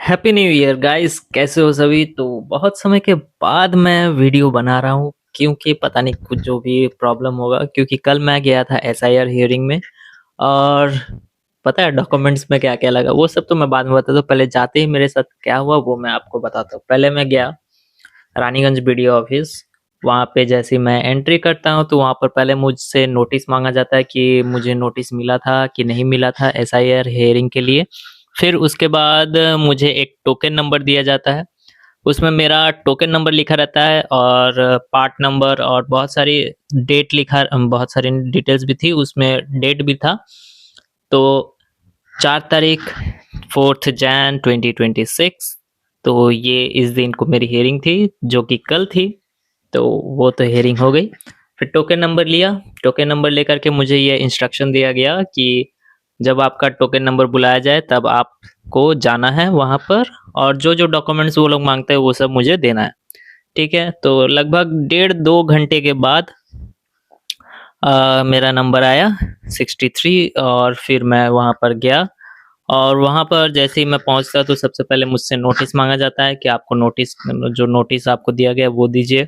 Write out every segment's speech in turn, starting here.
Happy new year guys, कैसे हो सभी। तो बहुत समय के बाद मैं वीडियो बना रहा हूँ क्योंकि पता नहीं कुछ जो भी प्रॉब्लम होगा, क्योंकि कल मैं गया था एसआईआर हियरिंग में। और पता है डॉक्यूमेंट्स में क्या क्या लगा, वो सब तो मैं बाद में बताता हूँ। पहले जाते ही मेरे साथ क्या हुआ वो मैं आपको बताता हूँ। पहले मैं गया रानीगंज बीडीओ ऑफिस। वहाँ पे जैसे ही मैं एंट्री करता हूँ तो वहाँ पर पहले मुझसे नोटिस मांगा जाता है कि मुझे नोटिस मिला था कि नहीं मिला था एसआईआर हियरिंग के लिए। फिर उसके बाद मुझे एक टोकन नंबर दिया जाता है। उसमें मेरा टोकन नंबर लिखा रहता है और पार्ट नंबर और बहुत सारी डेट लिखा, बहुत सारी डिटेल्स भी थी, उसमें डेट भी था। तो 4 तारीख 4 जैन 2026, तो ये इस दिन को मेरी हियरिंग थी जो कि कल थी। तो वो तो हियरिंग हो गई। फिर टोकन नंबर लिया। टोकन नंबर लेकर के मुझे ये इंस्ट्रक्शन दिया गया कि जब आपका टोकन नंबर बुलाया जाए तब आपको जाना है वहाँ पर, और जो जो डॉक्यूमेंट्स वो लोग मांगते हैं वो सब मुझे देना है। ठीक है, तो लगभग 1.5-2 घंटे के बाद मेरा नंबर आया 63, और फिर मैं वहाँ पर गया। और वहाँ पर जैसे ही मैं पहुँचता तो सबसे पहले मुझसे नोटिस मांगा जाता है कि आपको नोटिस, जो नोटिस आपको दिया गया वो दीजिए।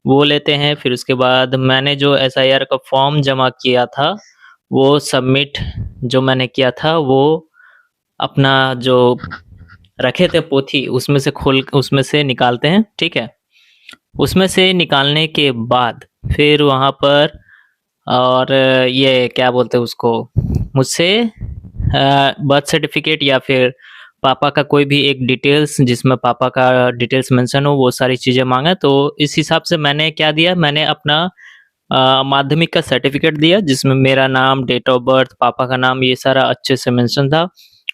वो लेते हैं। फिर उसके बाद मैंने जो एसआईआर का फॉर्म जमा किया था वो सबमिट, जो मैंने किया था वो अपना जो रखे थे पोथी उसमें से खोल, उसमें से निकालते हैं। ठीक है, उसमें से निकालने के बाद फिर वहाँ पर, और ये क्या बोलते हैं उसको, मुझसे बर्थ सर्टिफिकेट या फिर पापा का कोई भी एक डिटेल्स जिसमें पापा का डिटेल्स मेंशन हो, वो सारी चीज़ें मांगा। तो इस हिसाब से मैंने क्या दिया, मैंने अपना माध्यमिक का सर्टिफिकेट दिया जिसमें मेरा नाम, डेट ऑफ बर्थ, पापा का नाम, ये सारा अच्छे से मेंशन था।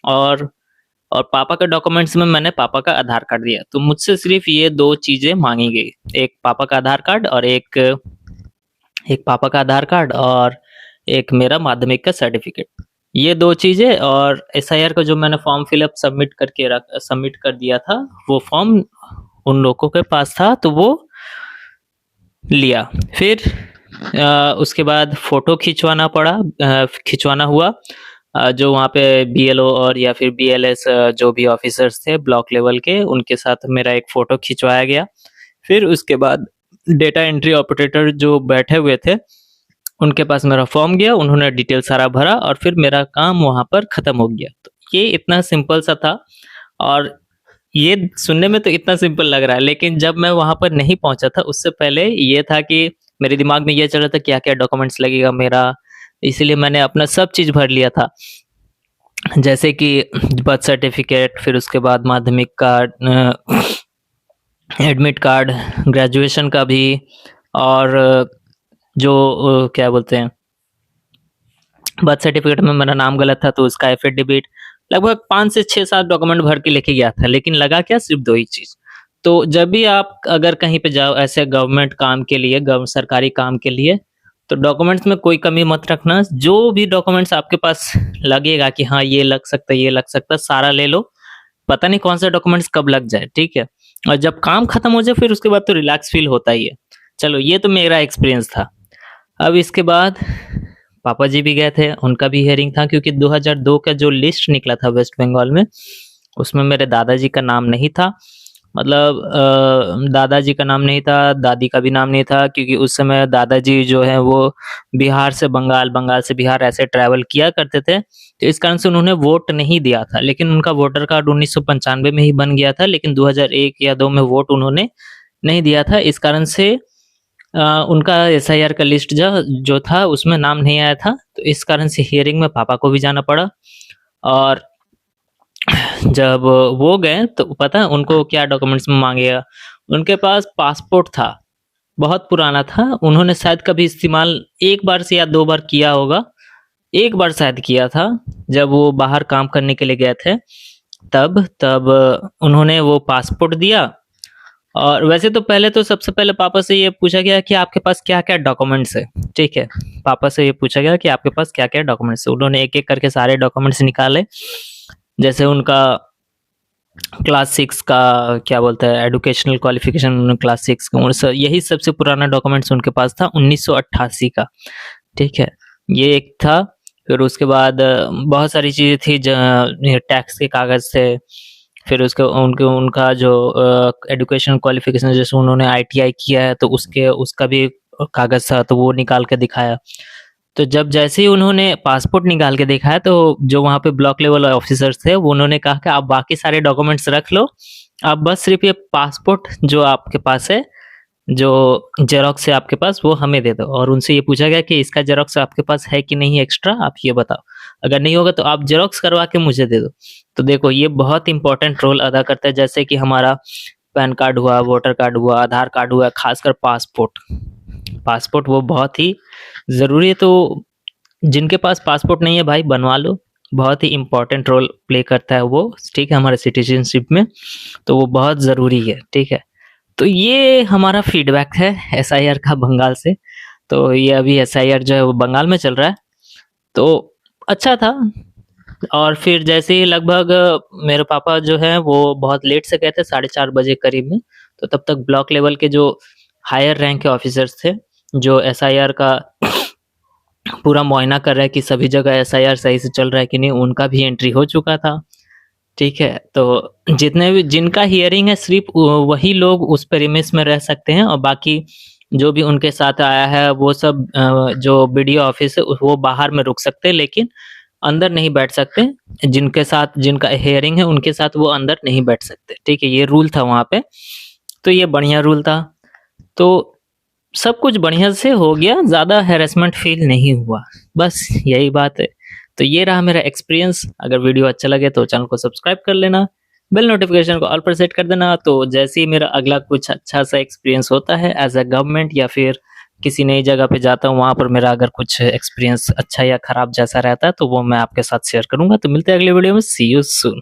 और और पापा के डॉक्यूमेंट्स में मैंने पापा का आधार कार्ड दिया। तो मुझसे सिर्फ ये दो चीज़ें मांगी गई, एक पापा का आधार कार्ड और एक एक पापा का आधार कार्ड और एक मेरा माध्यमिक का सर्टिफिकेट। ये दो चीज़ें, और एसआईआर का जो मैंने फॉर्म फिलअप सबमिट कर दिया था, वो फॉर्म उन लोगों के पास था तो वो लिया। फिर उसके बाद फ़ोटो खिंचवाना हुआ। जो वहाँ पे बीएलओ और या फिर बीएलएस जो भी ऑफिसर्स थे ब्लॉक लेवल के, उनके साथ मेरा एक फ़ोटो खिंचवाया गया। फिर उसके बाद डेटा एंट्री ऑपरेटर जो बैठे हुए थे उनके पास मेरा फॉर्म गया, उन्होंने डिटेल सारा भरा और फिर मेरा काम वहाँ पर ख़त्म हो गया। तो ये इतना सिंपल सा था। और ये सुनने में तो इतना सिंपल लग रहा है, लेकिन जब मैं वहाँ पर नहीं पहुँचा था उससे पहले ये था कि मेरे दिमाग में ये चल रहा था क्या क्या डॉक्यूमेंट्स लगेगा मेरा, इसलिए मैंने अपना सब चीज़ भर लिया था। जैसे कि बर्थ सर्टिफिकेट, फिर उसके बाद माध्यमिक कार्ड, एडमिट कार्ड, ग्रेजुएशन का भी, और जो क्या बोलते हैं, बर्थ सर्टिफिकेट में मेरा नाम गलत था तो उसका एफिडेविट, लगभग 5 से 6 7 डॉक्यूमेंट भर के लेके गया था। लेकिन लगा क्या, सिर्फ दो ही चीज़। तो जब भी आप अगर कहीं पे जाओ ऐसे गवर्नमेंट काम के लिए, सरकारी काम के लिए, तो डॉक्यूमेंट्स में कोई कमी मत रखना। जो भी डॉक्यूमेंट्स आपके पास लगेगा कि हाँ ये लग सकता है, ये लग सकता है, सारा ले लो। पता नहीं कौन सा डॉक्यूमेंट्स कब लग जाए। ठीक है, और जब काम खत्म हो जाए फिर उसके बाद तो रिलैक्स फील होता ही है। चलो, ये तो मेरा एक्सपीरियंस था। अब इसके बाद पापा जी भी गए थे, उनका भी हियरिंग था, क्योंकि 2002 का जो लिस्ट निकला था वेस्ट बंगाल में, उसमें मेरे दादाजी का नाम नहीं था। मतलब दादाजी का नाम नहीं था, दादी का भी नाम नहीं था, क्योंकि उस समय दादाजी जो है वो बिहार से बंगाल, बंगाल से बिहार ऐसे ट्रैवल किया करते थे। तो इस कारण से उन्होंने वोट नहीं दिया था, लेकिन उनका वोटर कार्ड 1995 में ही बन गया था, लेकिन 2001 या 2 में वोट उन्होंने नहीं दिया था। इस कारण से उनका एसआईआर का लिस्ट जो था उसमें नाम नहीं आया था। तो इस कारण से हियरिंग में पापा को भी जाना पड़ा। और जब वो गए तो पता है उनको क्या डॉक्यूमेंट्स में मांगेगा। उनके पास पासपोर्ट था, बहुत पुराना था, उन्होंने शायद कभी इस्तेमाल एक बार से या 2 बार किया होगा। एक बार शायद किया था, जब वो बाहर काम करने के लिए गए थे, तब तब उन्होंने वो पासपोर्ट दिया। और वैसे तो पहले तो सबसे पहले पापा से ये पूछा गया कि आपके पास क्या-क्या डॉक्यूमेंट्स है। ठीक है, पापा से ये पूछा गया कि आपके पास क्या-क्या डॉक्यूमेंट्स है। उन्होंने एक-एक करके सारे डॉक्यूमेंट्स निकाले। जैसे उनका क्लास 6 का क्या बोलते हैं, एजुकेशनल क्वालिफिकेशन क्लास 6 का, यही सबसे पुराना डॉक्यूमेंट्स उनके पास था, 1988 का। ठीक है, ये एक था। फिर उसके बाद बहुत सारी चीज़ें थी, टैक्स के कागज़ थे, फिर उसके उनका जो एजुकेशन क्वालिफिकेशन, जैसे उन्होंने आईटीआई किया है तो उसका भी कागज था, तो वो निकाल के दिखाया। तो जब जैसे ही उन्होंने पासपोर्ट निकाल के दिखाया, तो जो वहाँ पे ब्लॉक लेवल ऑफिसर्स थे वो उन्होंने कहा कि आप बाकी सारे डॉक्यूमेंट्स रख लो, आप बस सिर्फ ये पासपोर्ट जो आपके पास है, जो जेरोक्स है आपके पास, वो हमें दे दो। और उनसे ये पूछा गया कि इसका जेरोक्स आपके पास है कि नहीं एक्स्ट्रा, आप ये बताओ, अगर नहीं होगा तो आप जेरोक्स करवा के मुझे दे दो। तो देखो ये बहुत इंपॉर्टेंट रोल अदा करता है, जैसे कि हमारा पैन कार्ड हुआ, वोटर कार्ड हुआ, आधार कार्ड हुआ, खासकर पासपोर्ट। पासपोर्ट वो बहुत ही ज़रूरी है, तो जिनके पास पासपोर्ट नहीं है भाई बनवा लो, बहुत ही इम्पोर्टेंट रोल प्ले करता है वो, ठीक है, हमारे सिटीजनशिप में, तो वो बहुत ज़रूरी है, ठीक है। तो ये हमारा फीडबैक है एसआईआर का बंगाल से। तो ये अभी एसआईआर जो है वो बंगाल में चल रहा है, तो अच्छा था। और फिर जैसे ही लगभग मेरे पापा जो है वो बहुत लेट से गए थे, 4:30 बजे करीब में, तो तब तक ब्लॉक लेवल के जो हायर रैंक के ऑफिसर्स थे, जो एसआईआर का पूरा मुआयना कर रहा है कि सभी जगह एसआईआर सही से चल रहा है कि नहीं, उनका भी एंट्री हो चुका था, ठीक है। तो जितने भी जिनका हियरिंग है सिर्फ वही लोग उस प्रीमिस में रह सकते हैं, और बाकी जो भी उनके साथ आया है वो सब जो बीडीओ ऑफिस है वो बाहर में रुक सकते हैं, लेकिन अंदर नहीं बैठ सकते। जिनका हियरिंग है उनके साथ वो अंदर नहीं बैठ सकते, ठीक है, ये रूल था वहाँ पे। तो ये बढ़िया रूल था, तो सब कुछ बढ़िया से हो गया, ज़्यादा हैरेसमेंट फील नहीं हुआ, बस यही बात है। तो ये रहा मेरा एक्सपीरियंस। अगर वीडियो अच्छा लगे तो चैनल को सब्सक्राइब कर लेना, बेल नोटिफिकेशन को ऑल पर सेट कर देना, तो जैसे ही मेरा अगला कुछ अच्छा सा एक्सपीरियंस होता है एज अ गवर्नमेंट या फिर किसी नई जगह पे जाता हूँ, वहाँ पर मेरा अगर कुछ एक्सपीरियंस अच्छा या खराब जैसा रहता है तो वो मैं आपके साथ शेयर करूँगा। तो मिलते हैं अगले वीडियो में, सी यू सून।